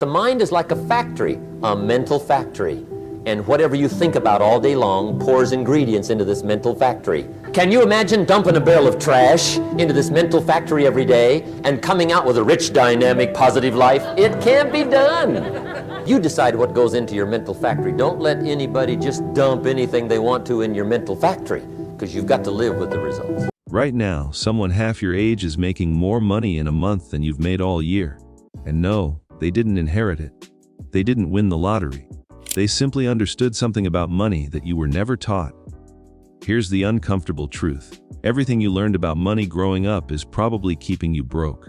The mind is like a factory, a mental factory. And whatever you think about all day long pours ingredients into this mental factory. Can you imagine dumping a barrel of trash into this mental factory every day and coming out with a rich, dynamic, positive life? It can't be done. You decide what goes into your mental factory. Don't let anybody just dump anything they want to in your mental factory, because you've got to live with the results. Right now, someone half your age is making more money in a month than you've made all year. And no, they didn't inherit it. They didn't win the lottery. They simply understood something about money that you were never taught. Here's the uncomfortable truth. Everything you learned about money growing up is probably keeping you broke.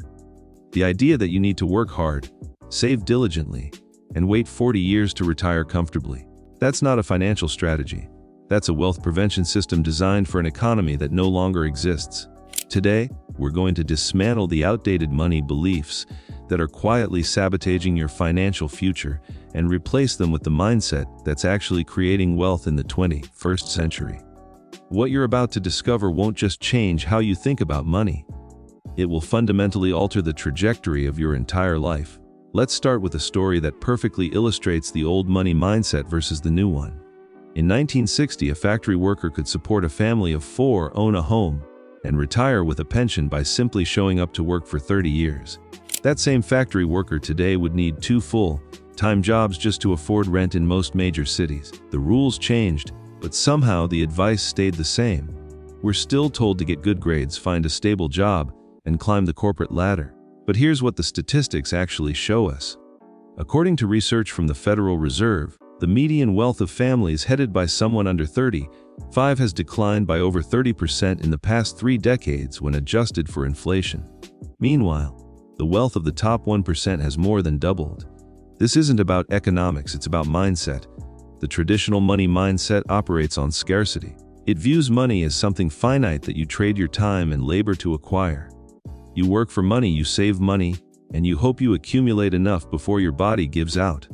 The idea that you need to work hard, save diligently, and wait 40 years to retire comfortably. That's not a financial strategy. That's a wealth prevention system designed for an economy that no longer exists. Today, we're going to dismantle the outdated money beliefs that are quietly sabotaging your financial future and replace them with the mindset that's actually creating wealth in the 21st century. What you're about to discover won't just change how you think about money. It will fundamentally alter the trajectory of your entire life. Let's start with a story that perfectly illustrates the old money mindset versus the new one. In 1960, a factory worker could support a family of 4, own a home, and retire with a pension by simply showing up to work for 30 years. That same factory worker today would need 2 full-time jobs just to afford rent in most major cities. The rules changed, but somehow the advice stayed the same. We're still told to get good grades, find a stable job, and climb the corporate ladder. But here's what the statistics actually show us. According to research from the Federal Reserve, the median wealth of families headed by someone under 35 has declined by over 30% in the past 3 decades when adjusted for inflation. Meanwhile, the wealth of the top 1% has more than doubled. This isn't about economics, it's about mindset. The traditional money mindset operates on scarcity. It views money as something finite that you trade your time and labor to acquire. You work for money, you save money, and you hope you accumulate enough before your body gives out.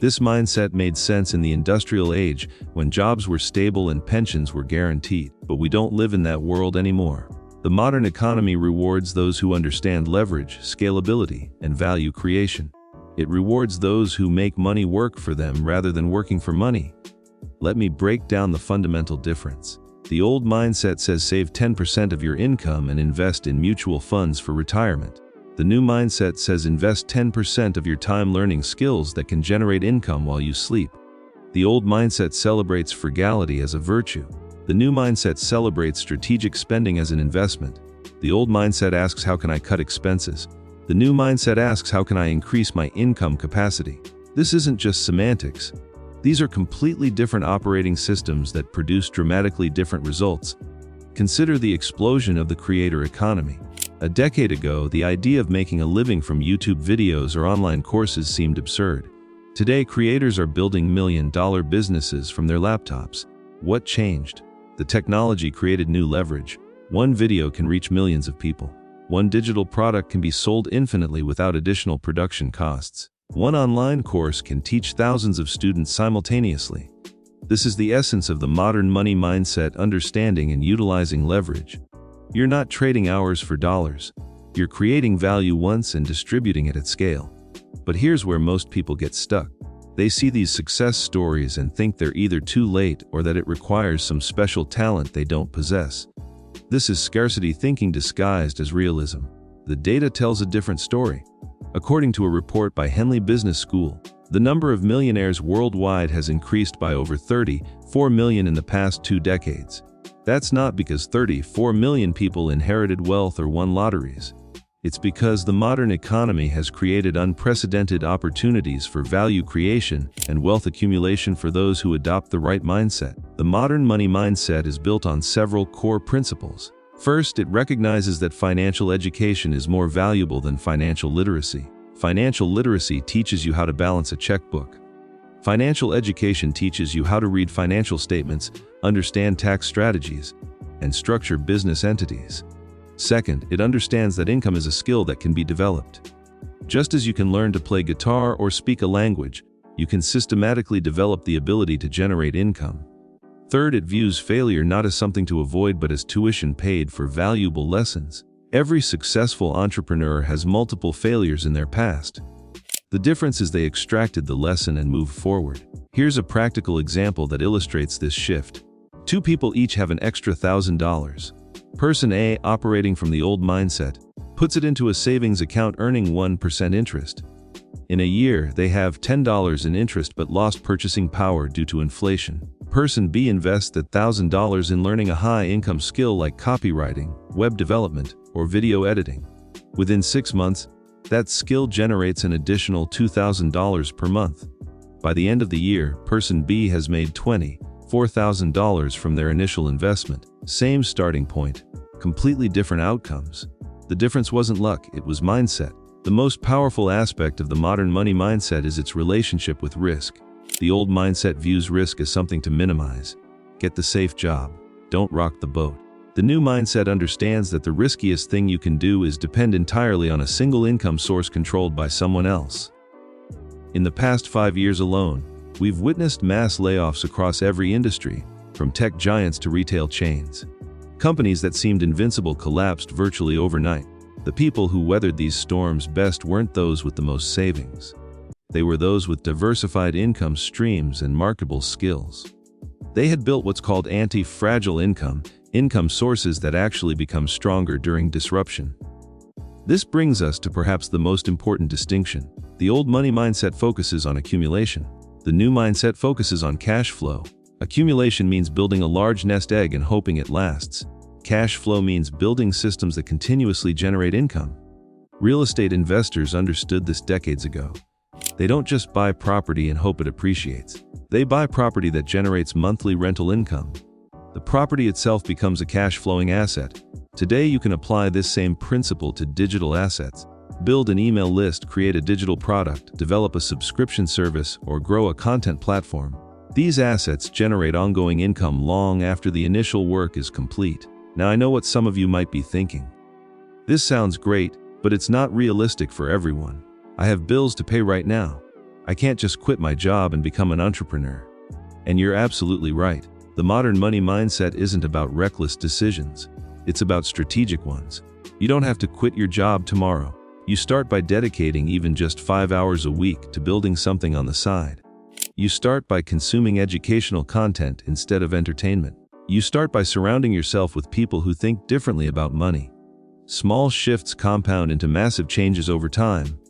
This mindset made sense in the industrial age when jobs were stable and pensions were guaranteed, but we don't live in that world anymore. The modern economy rewards those who understand leverage, scalability, and value creation. It rewards those who make money work for them rather than working for money. Let me break down the fundamental difference. The old mindset says save 10% of your income and invest in mutual funds for retirement. The new mindset says invest 10% of your time learning skills that can generate income while you sleep. The old mindset celebrates frugality as a virtue. The new mindset celebrates strategic spending as an investment. The old mindset asks, how can I cut expenses? The new mindset asks, how can I increase my income capacity? This isn't just semantics. These are completely different operating systems that produce dramatically different results. Consider the explosion of the creator economy. A decade ago, the idea of making a living from YouTube videos or online courses seemed absurd. Today, creators are building million-dollar businesses from their laptops. What changed? The technology created new leverage. One video can reach millions of people. One digital product can be sold infinitely without additional production costs. One online course can teach thousands of students simultaneously. This is the essence of the modern money mindset, understanding and utilizing leverage. You're not trading hours for dollars. You're creating value once and distributing it at scale. But here's where most people get stuck. They see these success stories and think they're either too late or that it requires some special talent they don't possess. This is scarcity thinking disguised as realism. The data tells a different story. According to a report by Henley Business School, the number of millionaires worldwide has increased by over 34 million in the past 2 decades. That's not because 34 million people inherited wealth or won lotteries. It's because the modern economy has created unprecedented opportunities for value creation and wealth accumulation for those who adopt the right mindset. The modern money mindset is built on several core principles. First, it recognizes that financial education is more valuable than financial literacy. Financial literacy teaches you how to balance a checkbook. Financial education teaches you how to read financial statements, understand tax strategies, and structure business entities. Second, it understands that income is a skill that can be developed. Just as you can learn to play guitar or speak a language, you can systematically develop the ability to generate income. Third, it views failure not as something to avoid but as tuition paid for valuable lessons. Every successful entrepreneur has multiple failures in their past. The difference is they extracted the lesson and moved forward. Here's a practical example that illustrates this shift. Two people each have an extra $1,000. Person A, operating from the old mindset, puts it into a savings account earning 1% interest. In a year, they have $10 in interest but lost purchasing power due to inflation. Person B invests that $1,000 in learning a high-income skill like copywriting, web development, or video editing. Within 6 months, that skill generates an additional $2,000 per month. By the end of the year, person B has made $24,000 from their initial investment. Same starting point, completely different outcomes. The difference wasn't luck, it was mindset. The most powerful aspect of the modern money mindset is its relationship with risk. The old mindset views risk as something to minimize. Get the safe job. Don't rock the boat. The new mindset understands that the riskiest thing you can do is depend entirely on a single income source controlled by someone else. In the past 5 years alone, we've witnessed mass layoffs across every industry, from tech giants to retail chains. Companies that seemed invincible collapsed virtually overnight. The people who weathered these storms best weren't those with the most savings. They were those with diversified income streams and marketable skills. They had built what's called anti-fragile income sources that actually become stronger during disruption. This brings us to perhaps the most important distinction. The old money mindset focuses on accumulation. The new mindset focuses on cash flow. Accumulation means building a large nest egg and hoping it lasts. Cash flow means building systems that continuously generate income. Real estate investors understood this decades ago. They don't just buy property and hope it appreciates. They buy property that generates monthly rental income. The property itself becomes a cash-flowing asset. Today you can apply this same principle to digital assets. Build an email list, create a digital product, develop a subscription service, or grow a content platform. These assets generate ongoing income long after the initial work is complete. Now I know what some of you might be thinking. This sounds great, but it's not realistic for everyone. I have bills to pay right now. I can't just quit my job and become an entrepreneur. And you're absolutely right. The modern money mindset isn't about reckless decisions. It's about strategic ones. You don't have to quit your job tomorrow. You start by dedicating even just 5 hours a week to building something on the side. You start by consuming educational content instead of entertainment. You start by surrounding yourself with people who think differently about money. Small shifts compound into massive changes over time.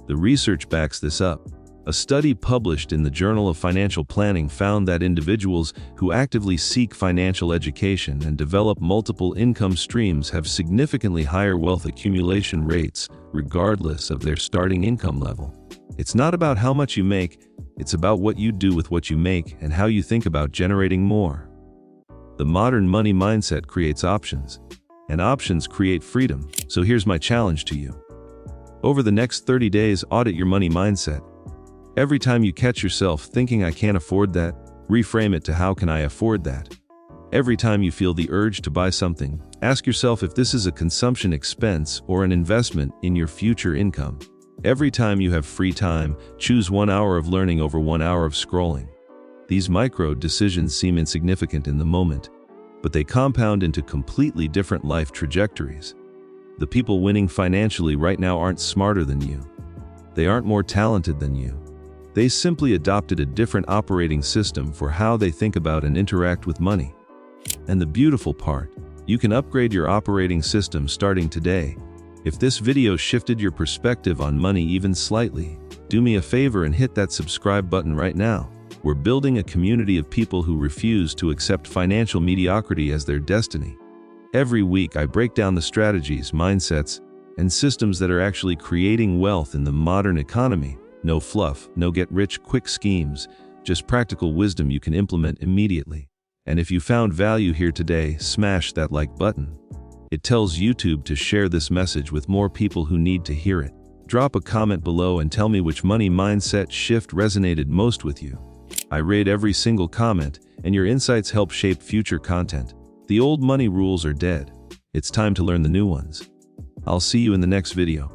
The research backs this up. A study published in the Journal of Financial Planning found that individuals who actively seek financial education and develop multiple income streams have significantly higher wealth accumulation rates, regardless of their starting income level. It's not about how much you make, it's about what you do with what you make and how you think about generating more. The modern money mindset creates options, and options create freedom. So here's my challenge to you. Over the next 30 days, audit your money mindset. Every time you catch yourself thinking I can't afford that, reframe it to how can I afford that? Every time you feel the urge to buy something, ask yourself if this is a consumption expense or an investment in your future income. Every time you have free time, choose 1 hour of learning over 1 hour of scrolling. These micro decisions seem insignificant in the moment, but they compound into completely different life trajectories. The people winning financially right now aren't smarter than you. They aren't more talented than you. They simply adopted a different operating system for how they think about and interact with money. And the beautiful part, you can upgrade your operating system starting today. If this video shifted your perspective on money even slightly, do me a favor and hit that subscribe button right now. We're building a community of people who refuse to accept financial mediocrity as their destiny. Every week I break down the strategies, mindsets, and systems that are actually creating wealth in the modern economy. No fluff, no get-rich-quick schemes, just practical wisdom you can implement immediately. And if you found value here today, smash that like button. It tells YouTube to share this message with more people who need to hear it. Drop a comment below and tell me which money mindset shift resonated most with you. I read every single comment, and your insights help shape future content. The old money rules are dead. It's time to learn the new ones. I'll see you in the next video.